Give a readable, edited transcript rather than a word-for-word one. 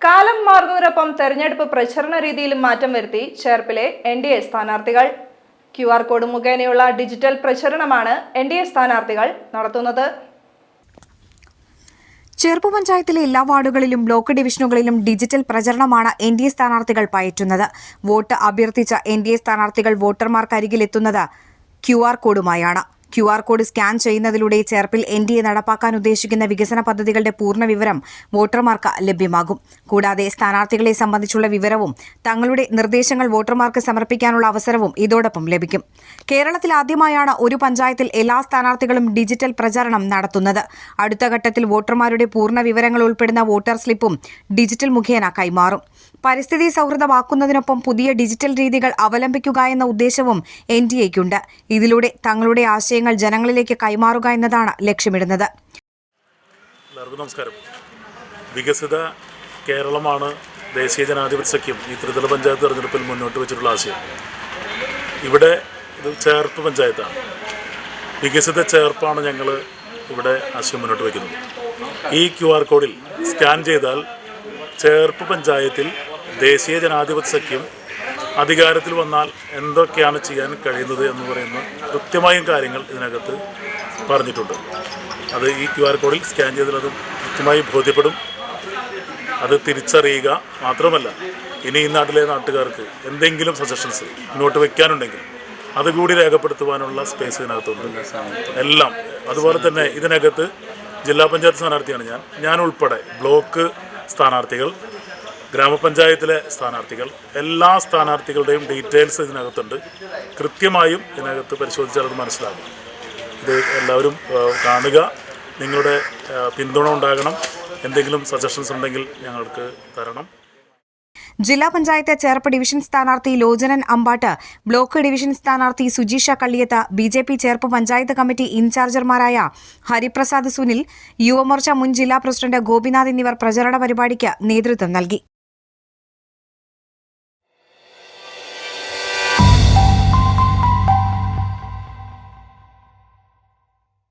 കാലം മാറുന്നതിനൊപ്പം തെരഞ്ഞെടുപ്പ് പ്രചരണ രീതിയിലും മാറ്റം വരുത്തി ചേർപ്പിലെ NDA സ്ഥാനാർത്ഥികൾ. QR കോഡ് മുഖേനയുള്ള ഡിജിറ്റൽ പ്രചരണമാണ് NDA സ്ഥാനാർത്ഥികൾ നടത്തുന്നത്. ചേർപ്പ് പഞ്ചായത്തിലെ എല്ലാ വാർഡുകളിലും ബ്ലോക്ക് ഡിവിഷനുകളിലും ഡിജിറ്റൽ പ്രചരണമാണ് NDA സ്ഥാനാർത്ഥികൾ പയറ്റുന്നത്. വോട്ട് അഭ്യർത്ഥിച്ച NDA സ്ഥാനാർത്ഥികൾ വോട്ടർമാർക്കരികിലെത്തുന്നത് QR കോഡുമായാണ്. QR കോഡ് സ്കാൻ ചെയ്യുന്നതിലൂടെ ചേർപ്പിൽ NDA നടപ്പാക്കാൻ ഉദ്ദേശിക്കുന്ന വികസന പദ്ധതികളുടെ പൂർണ്ണ വിവരം വോട്ടർമാർക്ക് ലഭ്യമാകും. കൂടാതെ സ്ഥാനാർത്ഥികളെ സംബന്ധിച്ചുള്ള വിവരവും തങ്ങളുടെ നിർദ്ദേശങ്ങൾ വോട്ടർമാർക്ക് സമർപ്പിക്കാനുള്ള അവസരവും ഇതോടൊപ്പം ലഭിക്കും. കേരളത്തിൽ ആദ്യമായാണ് ഒരു പഞ്ചായത്തിൽ എല്ലാ സ്ഥാനാർത്ഥികളും ഡിജിറ്റൽ പ്രചാരണം നടത്തുന്നത്. അടുത്ത ഘട്ടത്തിൽ വോട്ടർമാരുടെ പൂർണ്ണ വിവരങ്ങൾ ഉൾപ്പെടുന്ന വോട്ടർ സ്ലിപ്പും ഡിജിറ്റൽ മുഖേന കൈമാറും. പരിസ്ഥിതി സൗഹൃദമാക്കുന്നതിനൊപ്പം പുതിയ ഡിജിറ്റൽ രീതികൾ അവലംബിക്കുക എന്ന ഉദ്ദേശവും NDAയ്ക്കുണ്ട്. ഇതിലൂടെ തങ്ങളുടെ ആശയങ്ങൾ ജനങ്ങളിലേക്ക് കൈമാറുക എന്നതാണ് ലക്ഷ്യമിടുന്നത്. നമസ്കാരം. വികസിത കേരളമാണ് ദേശീയ ജനാധിപത്യ സഖ്യം ഈ ത്രിതല പഞ്ചായത്ത് തെരഞ്ഞെടുപ്പിൽ മുന്നോട്ട് വെച്ചിട്ടുള്ള ആശയം. ഇവിടെ ഇത് ചേർപ്പ് പഞ്ചായത്താണ്. വികസിത ചേർപ്പാണ് ഞങ്ങൾ ഇവിടെ ആശയം മുന്നോട്ട് വയ്ക്കുന്നത്. ഈ QR കോഡിൽ സ്കാൻ ചെയ്താൽ ചേർപ്പ് പഞ്ചായത്തിൽ ദേശീയ ജനാധിപത്യ സഖ്യം അധികാരത്തിൽ വന്നാൽ എന്തൊക്കെയാണ് ചെയ്യാൻ കഴിയുന്നത് എന്ന് പറയുന്ന കൃത്യമായും കാര്യങ്ങൾ ഇതിനകത്ത് പറഞ്ഞിട്ടുണ്ട്. അത് ഈ QR കോഡിൽ സ്കാൻ ചെയ്താൽ അത് കൃത്യമായി ബോധ്യപ്പെടും. അത് തിരിച്ചറിയുക മാത്രമല്ല, ഇനി ഈ നാട്ടിലെ നാട്ടുകാർക്ക് എന്തെങ്കിലും സജഷൻസ് മുന്നോട്ട് വയ്ക്കാനുണ്ടെങ്കിൽ അതുകൂടി രേഖപ്പെടുത്തുവാനുള്ള സ്പേസ് ഇതിനകത്തുണ്ട്. എല്ലാം അതുപോലെ തന്നെ ഇതിനകത്ത് ജില്ലാ പഞ്ചായത്ത് സ്ഥാനാർത്ഥിയാണ് ഞാൻ ഉൾപ്പെടെ ബ്ലോക്ക് സ്ഥാനാർത്ഥികൾ, ഗ്രാമപഞ്ചായത്തിലെ സ്ഥാനാർത്ഥികൾ, എല്ലാ സ്ഥാനാർത്ഥികളുടെയും ഡീറ്റെയിൽസ് ഇതിനകത്തുണ്ട്. കൃത്യമായും ഇതിനകത്ത് പരിശോധിച്ചാൽ അത് മനസ്സിലാകും. ഇത് എല്ലാവരും കാണുക. നിങ്ങളുടെ പിന്തുണ ഉണ്ടാകണം. എന്തെങ്കിലും സജഷൻസ് ഉണ്ടെങ്കിൽ ഞങ്ങൾക്ക് തരണം. ജില്ലാ പഞ്ചായത്ത് ചേർപ്പ് ഡിവിഷൻ സ്ഥാനാർത്ഥി ലോചനൻ അമ്പാട്ട്, ബ്ലോക്ക് ഡിവിഷൻ സ്ഥാനാർത്ഥി സുജീഷ കള്ളിയത്ത്, BJP ചേർപ്പ് പഞ്ചായത്ത് കമ്മിറ്റി ഇൻചാർജർമാരായ ഹരിപ്രസാദ് സുനിൽ, യുവമോർച്ച മുൻ ജില്ലാ പ്രസിഡന്റ് ഗോപിനാഥ് എന്നിവർ പ്രചരണ പരിപാടിക്ക് നേതൃത്വം നൽകി.